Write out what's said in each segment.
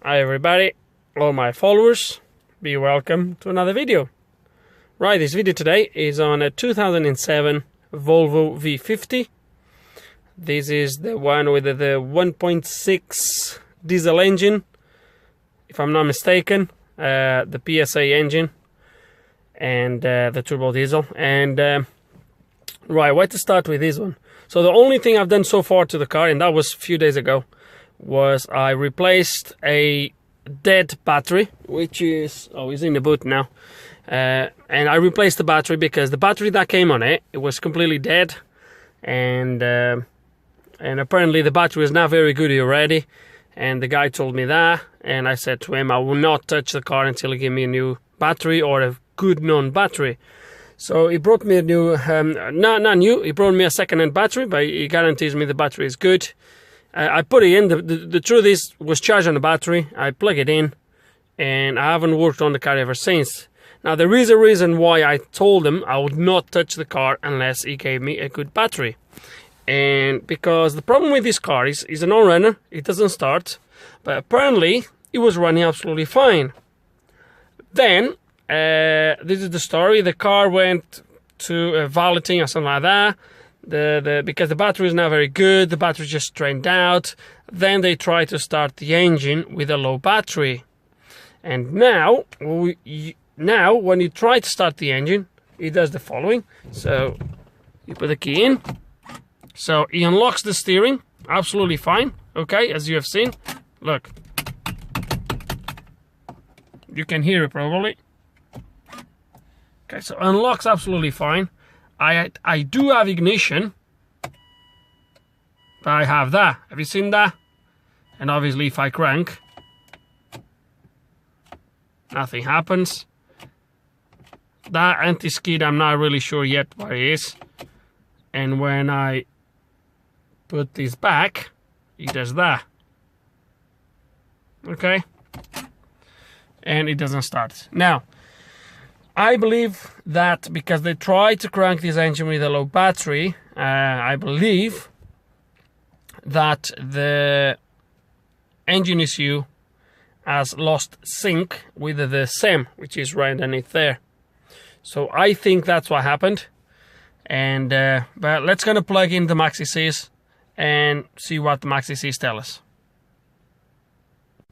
Hi everybody, all my followers, be welcome to another video. Right, this video today is on a 2007 Volvo V50. This is the one with the 1.6 diesel engine, if I'm not mistaken, the PSA engine and the turbo diesel. And right, where to start with this one? So the only thing I've done so far to the car, and that was a few days ago, was I replaced a dead battery, which is is in the boot now, and I replaced the battery because the battery that came on it was completely dead, and apparently the battery is not very good already, and the guy told me that, and I said to him I will not touch the car until he give me a new battery or a good non-battery. So he brought me a new, not new, he brought me a second-hand battery, but he guarantees me the battery is good. I put it in, the truth is, was charged on the battery, I plug it in, and I haven't worked on the car ever since. Now there is a reason why I told him I would not touch the car unless he gave me a good battery. And because the problem with this car is a non-runner, it doesn't start, but apparently it was running absolutely fine. Then, this is the story, the car went to valeting or something like that. Because the battery is not very good, the battery just drained out. Then they tried to start the engine with a low battery, and now when you try to start the engine, it does the following. So you put the key in, so he unlocks the steering, absolutely fine. Okay, as you have seen, look, you can hear it probably. Okay, so unlocks absolutely fine. I do have ignition, but I have that. Have you seen that? And obviously if I crank, nothing happens. That anti-skid, I'm not really sure yet what it is. And when I put this back, it does that. Okay? And it doesn't start. Now, I believe that because they tried to crank this engine with a low battery, I believe that the engine ECU has lost sync with the SEM, which is right underneath there. So I think that's what happened. And but let's gonna plug in the Maxi-Cs and see what the Maxi-Cs tell us.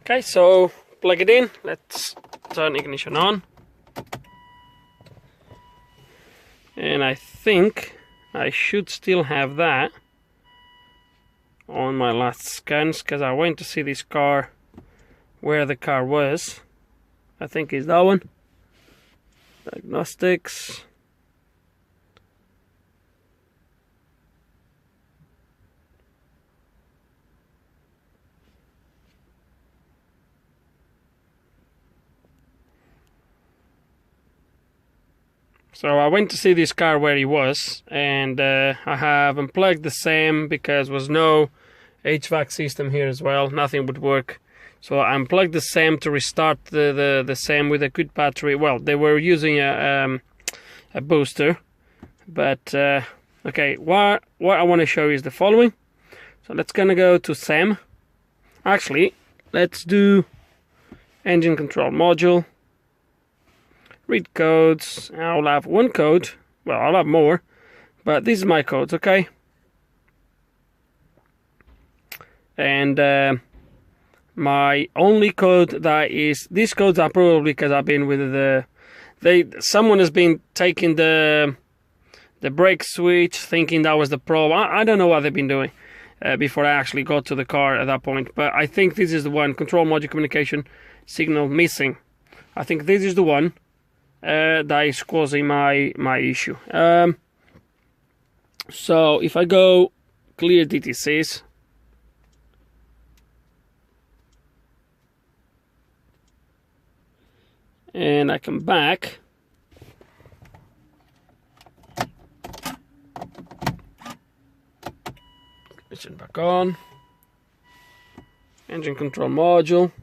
Okay, so plug it in. Let's turn ignition on. And I think I should still have that on my last scans, because I went to see this car where the car was. I think it's that one. Diagnostics. So I went to see this car where he was, and I have unplugged the SEM because there was no HVAC system here as well. Nothing would work. So I unplugged the SEM to restart the SEM with a good battery. Well, they were using a booster, but okay. What I want to show you is the following. So let's gonna go to SEM. Actually, let's do engine control module. Read codes. I'll have one code. Well, I'll have more, but this is my codes, okay? And my only code that is, these codes are probably because I've been with someone has been taking the brake switch, thinking that was the probe. I don't know what they've been doing before I actually got to the car at that point, but I think this is the one. Control module communication signal missing. I think this is the one. That is causing my issue. So if I go clear DTCs, and I come back, ignition back on, engine control module,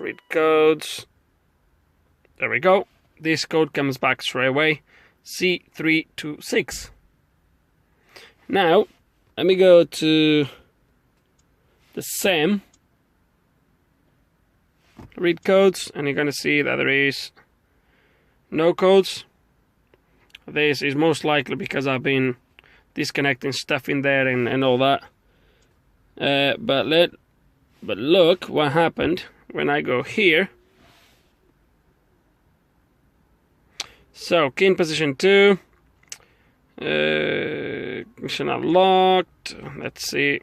read codes. There we go. This code comes back straight away. C326. Now, let me go to the SEM read codes, and you're going to see that there is no codes. This is most likely because I've been disconnecting stuff in there and all that. But look what happened when I go here. So key in position 2, mission unlocked. Let's see.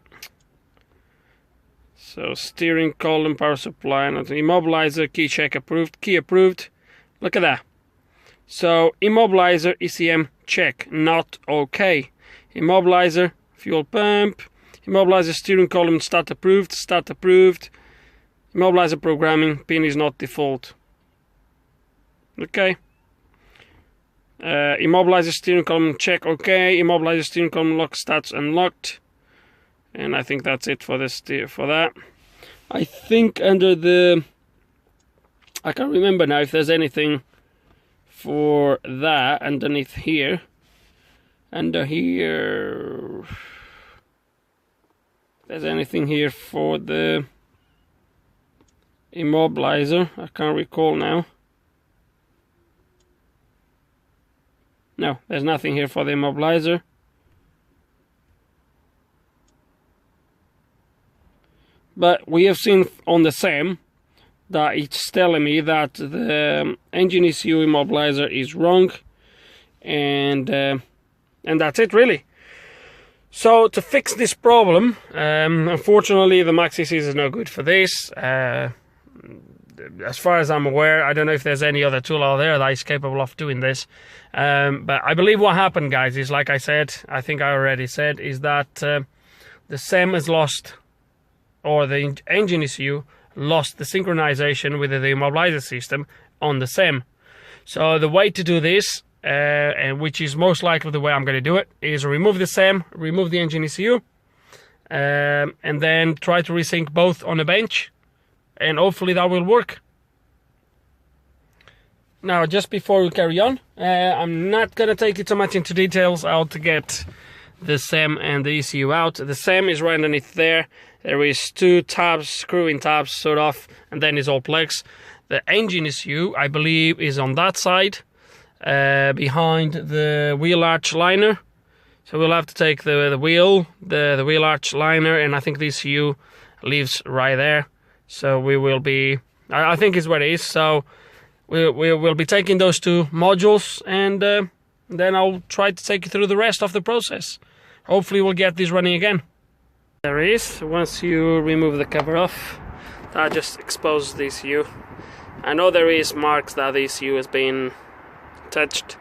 So steering column, power supply, and immobilizer, key check approved, key approved. Look at that. So immobilizer ECM check, not okay. Immobilizer fuel pump, immobilizer steering column start approved, start approved. Immobilizer programming pin is not default. Okay. Immobilizer steering column check, okay. Immobilizer steering column lock stats unlocked. And I think that's it for this for that. I think under the, I can't remember now if there's anything for that underneath here. Under here, there's anything here for the immobilizer. I can't recall now. No, there's nothing here for the immobilizer. But we have seen on the SAM that it's telling me that the engine ECU immobilizer is wrong, and that's it really. So to fix this problem, unfortunately the Maxis is no good for this. As far as I'm aware, I don't know if there's any other tool out there that is capable of doing this. But I believe what happened, guys, is like I said, I think I already said, is that the SAM has lost, or the engine ECU lost the synchronization with the immobilizer system on the SAM. So the way to do this, and which is most likely the way I'm going to do it, is remove the SAM, remove the engine ECU, and then try to resync both on a bench, and hopefully that will work. Now, just before we carry on, I'm not going to take you too much into details how to get the SAM and the ECU out. The SAM is right underneath there. There is 2 tabs, screw-in tabs, sort of, and then it's all plugs. The engine ECU, I believe, is on that side, behind the wheel arch liner. So we'll have to take the wheel arch liner, and I think the ECU lives right there. So we will be, I think is where it is. So we will be taking those 2 modules, and then I'll try to take you through the rest of the process. Hopefully we'll get this running again. There it is. Once you remove the cover off, that just exposes the ECU. I know there is marks that the ECU has been touched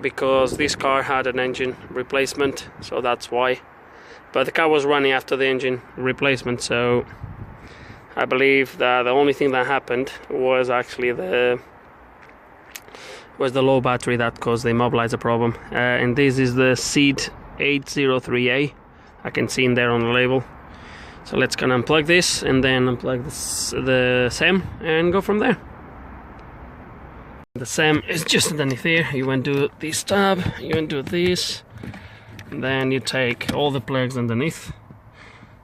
because this car had an engine replacement, so that's why. But the car was running after the engine replacement, so I believe that the only thing that happened was actually the low battery that caused the immobilizer problem. And this is the C326. I can see in there on the label. So let's gonna unplug this and then unplug the SAM and go from there. The SAM is just underneath here. You want to do this tab, you want to do this, and then you take all the plugs underneath,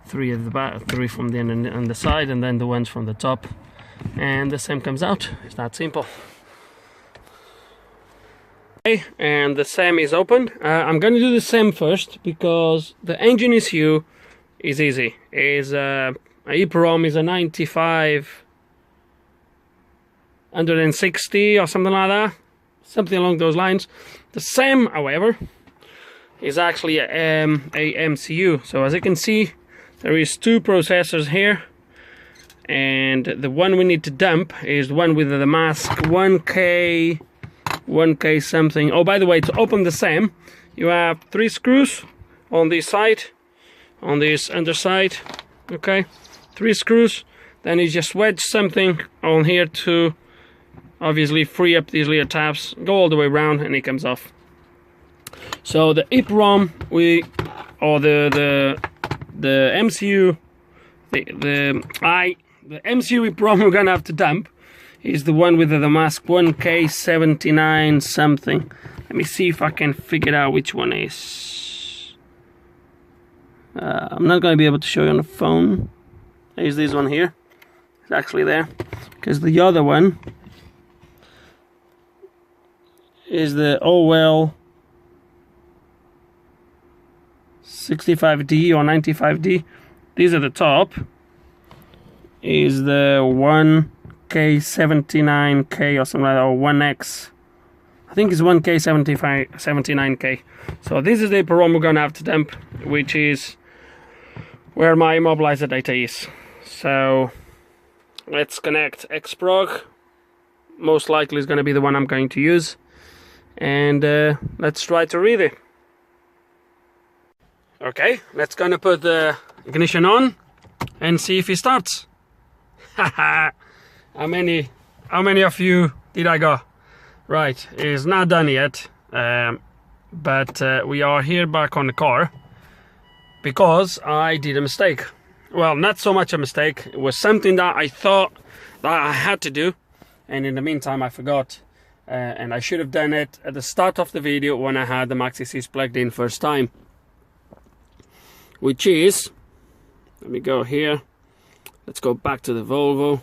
3 at the back, 3 from the end on the side, and then the ones from the top, and the SAM comes out. It's that simple. Okay, and the SAM is open. I'm going to do the SAM first because the engine ECU is easy. Is EEPROM is a 9560 or something like that, something along those lines. The SAM, however, is actually a MCU. So as you can see, there is 2 processors here, and the one we need to dump is the one with the mask 1K something. Oh, by the way, to open the SAM, you have 3 screws on this side, on this underside. Okay, 3 screws. Then you just wedge something on here to obviously free up these little tabs, go all the way around, and it comes off. So the EEPROM, the MCU, the MCU EEPROM we're gonna have to dump is the one with the mask 1K79 something. Let me see if I can figure out which one is. I'm not going to be able to show you on the phone. There's this one here. It's actually there. because the other one is the OL 65D or 95D. These are the top. Is the 1K79K or something like that, or 1X. I think it's 1K79K. So this is the EEPROM we're gonna have to dump, which is where my immobilizer data is. So let's connect X-PROG. Most likely is gonna be the one I'm going to use, and let's try to read it. Okay, let's gonna put the ignition on and see if it starts. Haha. How many of you did I go? Right, it's not done yet, but we are here back on the car because I did a mistake. Well, not so much a mistake, it was something that I thought that I had to do, and in the meantime I forgot, and I should have done it at the start of the video when I had the Maxi-6 plugged in first time, which is, let me go here, let's go back to the Volvo.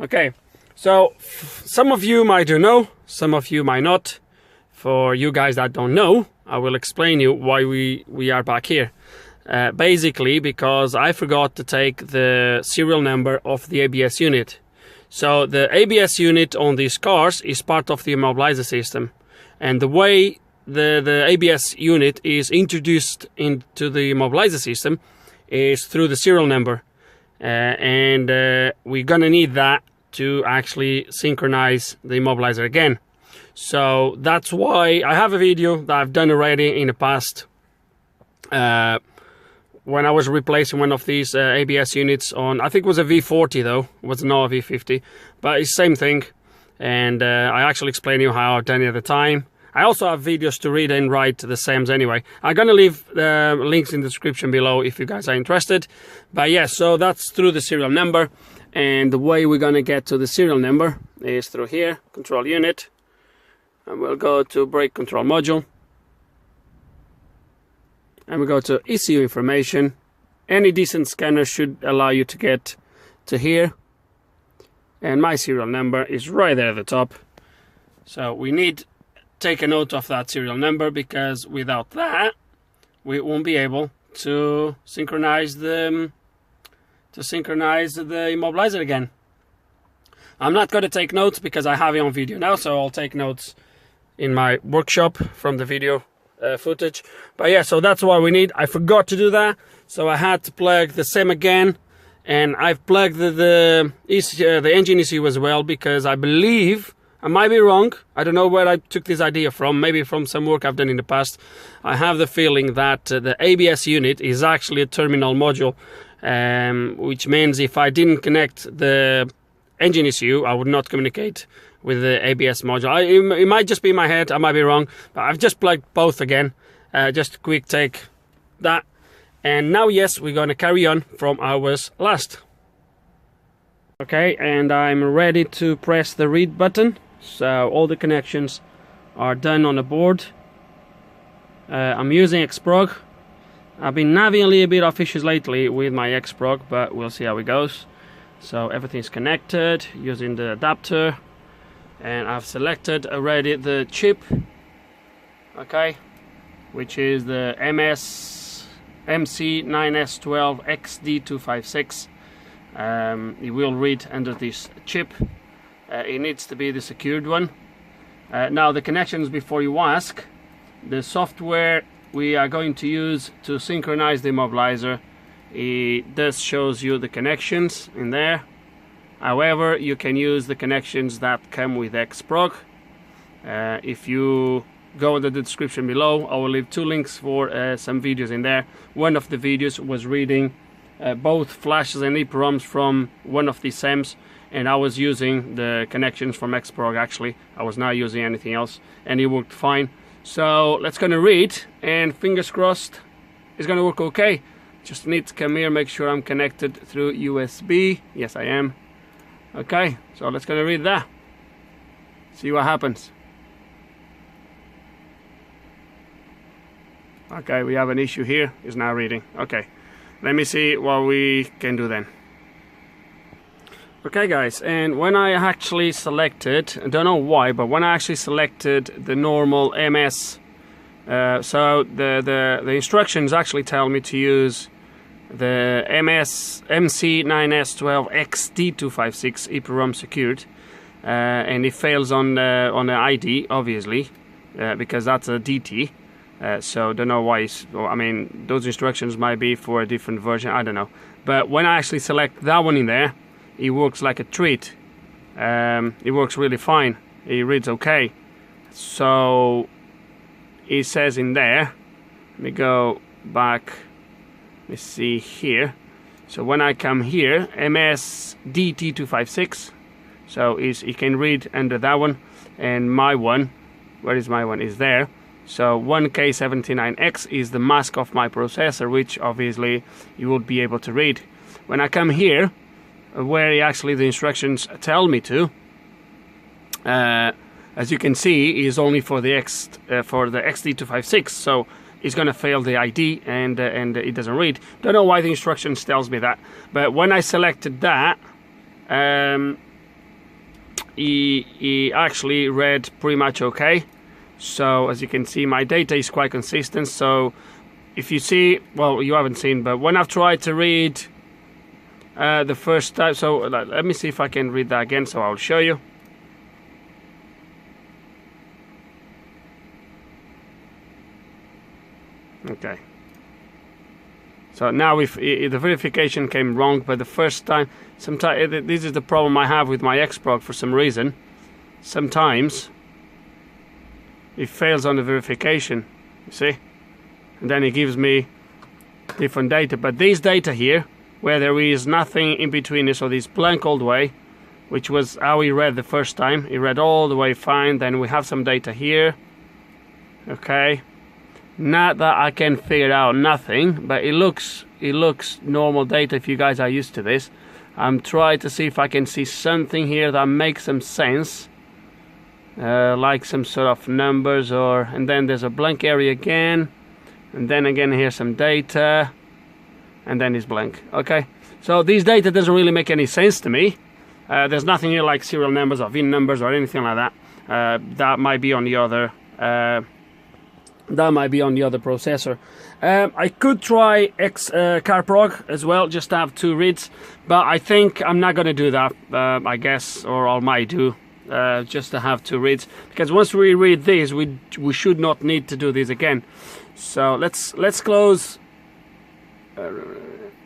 Okay, so some of you might know, some of you might not. For you guys that don't know, I will explain you why we are back here. Basically because I forgot to take the serial number of the ABS unit. So the ABS unit on these cars is part of the immobilizer system, and the way the ABS unit is introduced into the immobilizer system is through the serial number, and we're gonna need that to actually synchronize the immobilizer again. So that's why I have a video that I've done already in the past, when I was replacing one of these ABS units on, I think it was a V40 though, it was not a V50, but it's the same thing, and I actually explained you how I've done it at the time. I also have videos to read and write the SAMs anyway. I'm gonna leave links in the description below if you guys are interested. But yeah, so that's through the serial number, and the way we're gonna get to the serial number is through here, control unit, and we'll go to brake control module, and we go to ECU information. Any decent scanner should allow you to get to here, and my serial number is right there at the top. So we need take a note of that serial number, because without that we won't be able to synchronize the immobilizer again. I'm not going to take notes because I have it on video now, so I'll take notes in my workshop from the video footage. But yeah, so that's what we need. I forgot to do that, so I had to plug the SEM again, and I've plugged the engine ECU as well, because I believe, I might be wrong, I don't know where I took this idea from, maybe from some work I've done in the past. I have the feeling that the ABS unit is actually a terminal module, which means if I didn't connect the engine ECU, I would not communicate with the ABS module. It might just be in my head, I might be wrong, but I've just plugged both again. Just a quick take that, and now yes, we're going to carry on from ours last. Okay, and I'm ready to press the read button. So all the connections are done on the board. I'm using X-PROG. I've been having a little bit of issues lately with my X-PROG, but we'll see how it goes. So everything's connected using the adapter, and I've selected already the chip, okay, which is the MC9S12XD256. It will read under this chip. It needs to be the secured one. Now the connections, before you ask, the software we are going to use to synchronize the immobilizer, it does shows you the connections in there. However, you can use the connections that come with X-PROG. If you go in the description below, I will leave two links for some videos in there. One of the videos was reading both flashes and EEPROMs from one of these SAMs, and I was using the connections from X-PROG actually. I was not using anything else, and it worked fine. So let's gonna read, and fingers crossed it's gonna work okay. Just need to come here, make sure I'm connected through USB. Yes, I am. Okay, so let's gonna read that. See what happens. Okay, we have an issue here. It's not reading. Okay, let me see what we can do then. Okay guys, and when I actually selected, I don't know why, but when I actually selected the normal MS, so the instructions actually tell me to use the MC9S12XD256 EEPROM secured, and it fails on the ID, obviously, because that's a DT. So don't know why. I mean, those instructions might be for a different version. I don't know. But when I actually select that one in there, it works like a treat. It works really fine. It reads okay. So it says in there. Let me go back. Let me see here. So when I come here, MSDT256. So it can read under that one, and my one. Where is my one? Is there. So 1K79X is the mask of my processor, which obviously you would be able to read. When I come here, where actually the instructions tell me to, as you can see, is only for the XD256, so it's going to fail the ID and it doesn't read. Don't know why the instructions tells me that, but when I selected that, he actually read pretty much okay. So as you can see, my data is quite consistent. So if you see, well, you haven't seen, but when I've tried to read the first time, so let me see if I can read that again, so I'll show you. Okay. So now if the verification came wrong, but the first time, sometimes this is the problem I have with my X-PROG for some reason. Sometimes it fails on the verification, you see, and then it gives me different data. But these data here, where there is nothing in between, so this blank all the way, which was how he read the first time, he read all the way fine. Then we have some data here, okay, not that I can figure out nothing, but it looks normal data if you guys are used to this. I'm trying to see if I can see something here that makes some sense. Like some sort of numbers, and then there's a blank area again, and then again here's some data, and then it's blank. Okay, so this data doesn't really make any sense to me. There's nothing here like serial numbers or VIN numbers or anything like that. That might be on the other. That might be on the other processor. I could try X-PROG as well, just to have two reads, but I think I'm not gonna do that. I guess, or I might do. Just to have two reads, because once we read these, we should not need to do this again. So let's close.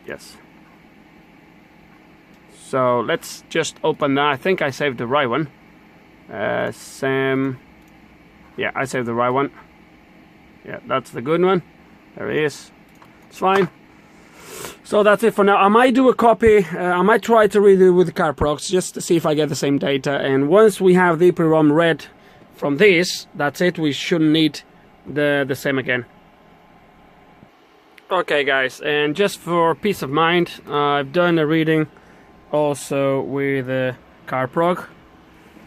Yes. So let's just open that. I think I saved the right one. Sam. Yeah, I saved the right one. Yeah, that's the good one. There it is. It's fine. So that's it for now. I might do a copy. I might try to read it with the X-PROGs just to see if I get the same data. And once we have the EEPROM read from this, that's it. We shouldn't need the same again. Okay, guys. And just for peace of mind, I've done a reading also with the X-PROG,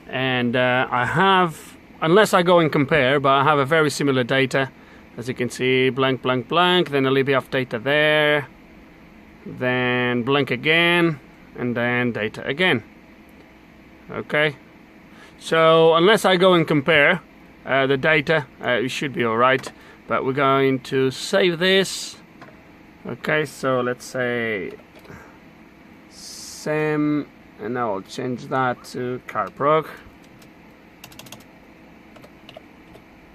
and I have, unless I go and compare, but I have a very similar data. As you can see, blank, blank, blank. Then a little bit of data there. Then blank again, and then data again. Okay, so unless I go and compare the data, it should be alright, but we're going to save this. Okay, so let's say Sam, and now I'll change that to X-PROG.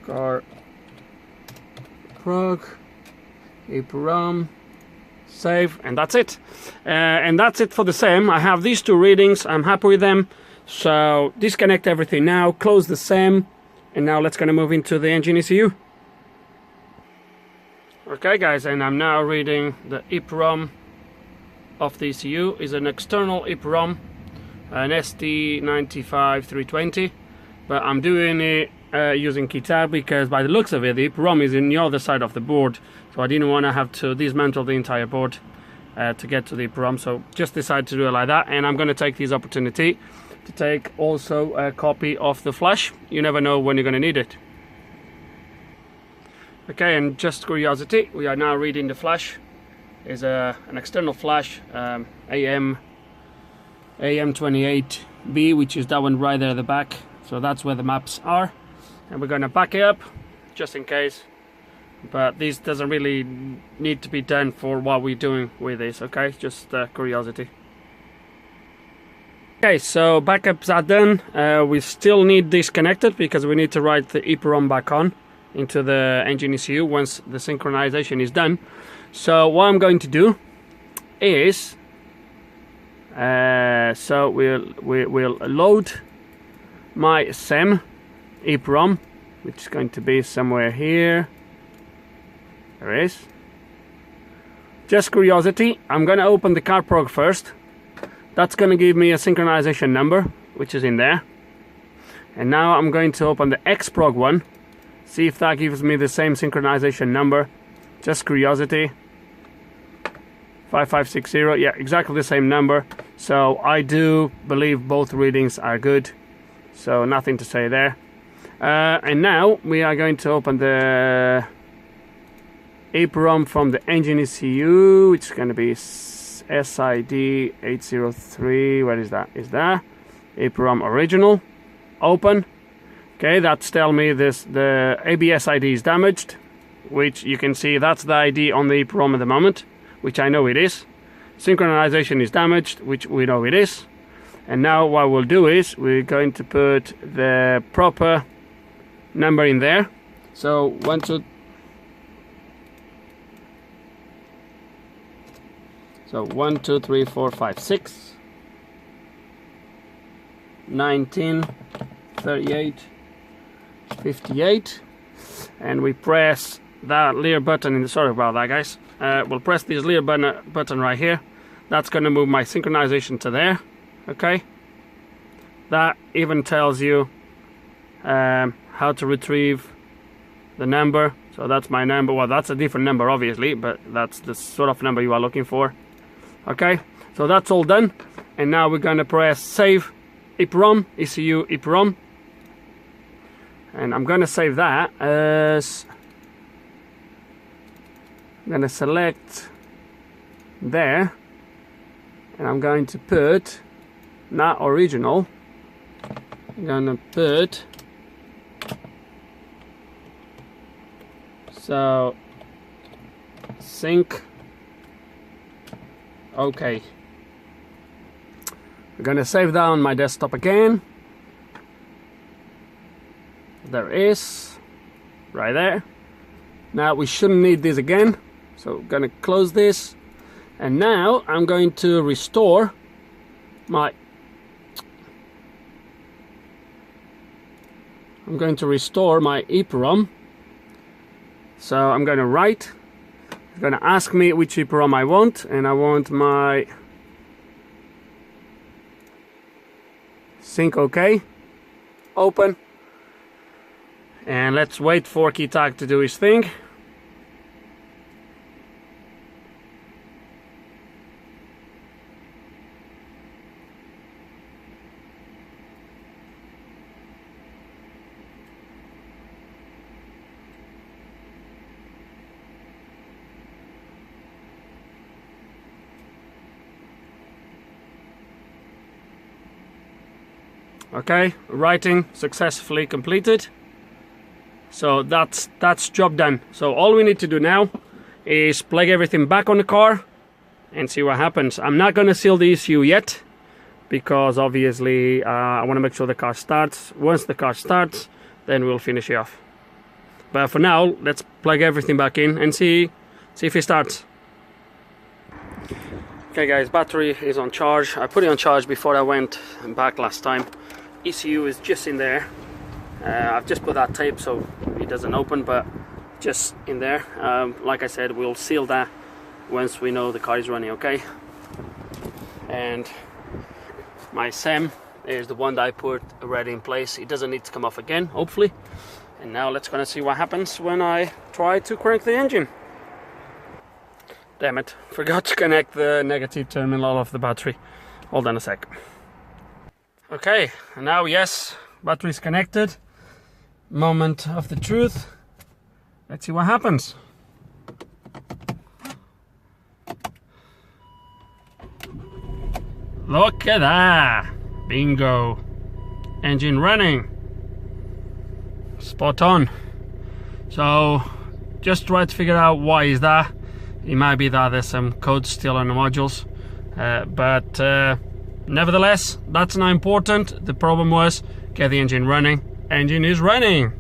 X-PROG EEPROM. Save, and that's it. And that's it for the SEM. I have these two readings. I'm happy with them. So disconnect everything now, close the SEM, and now let's gonna move into the engine ECU. Okay, guys, and I'm now reading the EEPROM of the ECU. Is an external EEPROM, an ST95320, but I'm doing it using KeyTab because by the looks of it, the EEPROM is in the other side of the board. So I didn't want to have to dismantle the entire board to get to the EEPROM, so just decided to do it like that. And I'm going to take this opportunity to take also a copy of the flash. You never know when you're going to need it. Okay, and just curiosity, we are now reading the flash. Is an external flash, AM AM28B, which is that one right there at the back. So that's where the maps are, and we're gonna back it up just in case, but this doesn't really need to be done for what we're doing with this, okay? Just curiosity. Okay, so backups are done. We still need this connected because we need to write the EEPROM back on into the engine ECU once the synchronization is done. So what I'm going to do is so we'll load my SEM EEPROM, which is going to be somewhere here. There it is. Just curiosity, I'm going to open the C326 first. That's going to give me a synchronization number, which is in there. And now I'm going to open the X-PROG one, see if that gives me the same synchronization number. Just curiosity. 5560, yeah, exactly the same number. So I do believe both readings are good. So nothing to say there. And now we are going to open the EEPROM from the engine ECU, which is going to be SID 803. Where is that? Is that EEPROM original? Open. Okay, that's telling me the ABS ID is damaged, which you can see that's the ID on the EEPROM at the moment, which I know it is. Synchronization is damaged, which we know it is. And now what we'll do is we're going to put the proper number in there. So 1, 2. So 1, 2, 3, 4, 5, 6, 19, 38, 58, and we press that leer button in the, sorry about that guys, we'll press this leer button right here. That's going to move my synchronization to there. Okay, that even tells you how to retrieve the number. So that's my number. Well, that's a different number obviously, but that's the sort of number you are looking for. Okay, so that's all done, and now we're going to press save EEPROM, ECU EEPROM, and I'm going to save that as, I'm going to select there, and I'm going to put not original, I'm going to put, so sync. Okay, we're gonna save that on my desktop again. There is, right there. Now we shouldn't need this again, so I'm gonna close this, and now I'm going to restore my EEPROM. So I'm gonna write. It's gonna ask me which EEPROM I want, and I want my sync. OK, open, and let's wait for KeyTag to do his thing. Okay, writing successfully completed. So that's job done. So all we need to do now is plug everything back on the car and see what happens. I'm not going to seal the ECU yet because obviously I want to make sure the car starts. Once the car starts, then we'll finish it off. But for now, let's plug everything back in and see if it starts. Okay guys, battery is on charge. I put it on charge before I went back last time. ECU is just in there. I've just put that tape so it doesn't open, but just in there. Like I said, we'll seal that once we know the car is running, okay? And my SEM is the one that I put already in place. It doesn't need to come off again, hopefully. And now let's gonna see what happens when I try to crank the engine. Damn it, forgot to connect the negative terminal of the battery. Hold on a sec. Okay, and now yes, battery is connected. Moment of the truth. Let's see what happens. Look at that. Bingo. Engine running. Spot on. So just try to figure out why is that. It might be that there's some code still on the modules, but nevertheless, that's not important. The problem was get the engine running. Engine is running.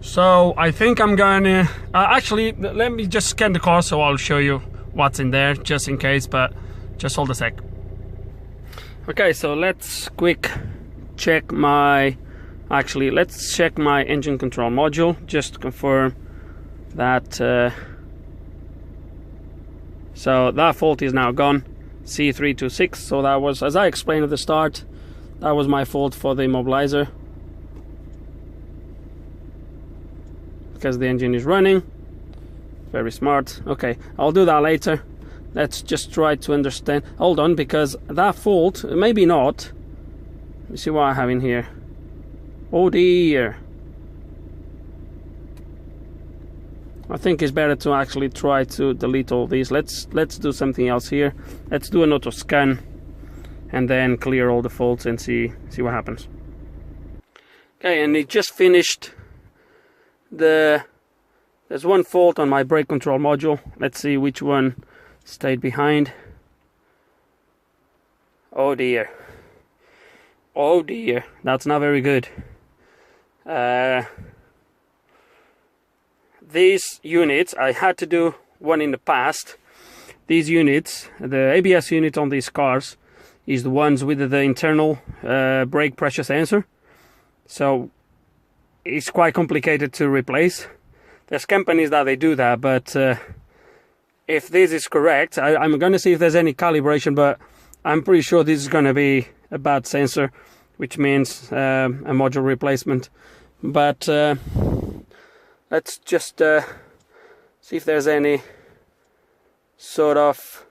So I think I'm gonna actually let me just scan the car, so I'll show you what's in there just in case, but just hold a sec. Okay, so let's quick check my let's check my engine control module just to confirm that so that fault is now gone. C326. So that was, as I explained at the start, that was my fault for the immobilizer, because the engine is running. Very smart. Okay, I'll do that later. Let's just try to understand. Hold on, because that fault, maybe not. Let me see what I have in here. Oh dear. I think it's better to actually try to delete all these. Let's do something else here. Let's do an auto scan and then clear all the faults and see what happens. Okay, and it just finished. There's one fault on my brake control module. Let's see which one stayed behind. Oh dear. Oh dear, that's not very good. These units, I had to do one in the past. These units, the ABS unit on these cars is the ones with the internal brake pressure sensor. So it's quite complicated to replace. There's companies that they do that, but if this is correct, I'm going to see if there's any calibration, but I'm pretty sure this is going to be a bad sensor, which means a module replacement. But let's just see if there's any sort of...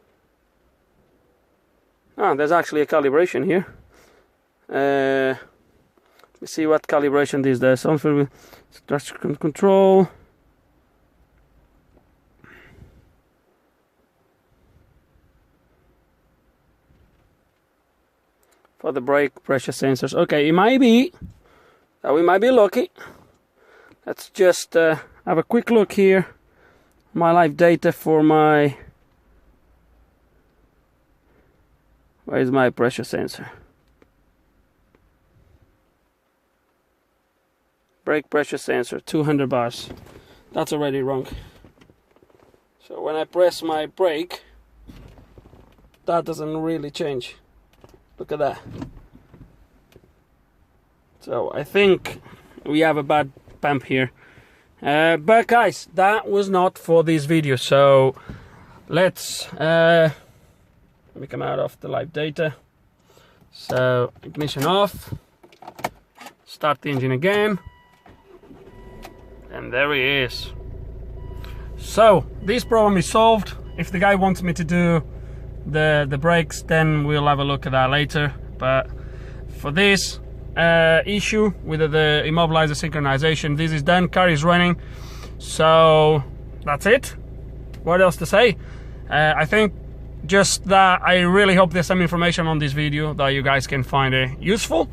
Oh, there's actually a calibration here. Let me see what calibration this does. Something with traction control. For the brake pressure sensors. Okay, it might be that we might be lucky. Let's just have a quick look here. My live data for my... Where is my pressure sensor? Brake pressure sensor, 200 bars. That's already wrong. So when I press my brake, that doesn't really change. Look at that. So I think we have a bad pump here. But guys, that was not for this video. So let's let me come out of the live data. So ignition off. Start the engine again. And there he is. So this problem is solved. If the guy wants me to do the brakes, then we'll have a look at that later. But for this issue with the immobilizer synchronization, this is done. Car is running. So that's it. What else to say? I think just that I really hope there's some information on this video that you guys can find useful.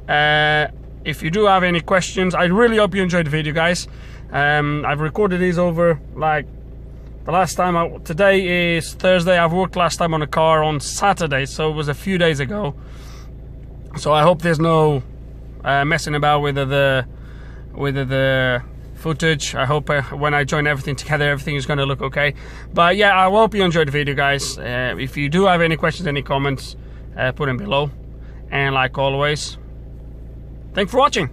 If you do have any questions, I really hope you enjoyed the video, guys. I've recorded these over like the last time. Today is Thursday. I've worked last time on a car on Saturday, so it was a few days ago. So I hope there's no messing about with the footage. I hope when I join everything together, everything is going to look okay. But yeah, I hope you enjoyed the video, guys. If you do have any questions, any comments, put them below. And like always, thanks for watching.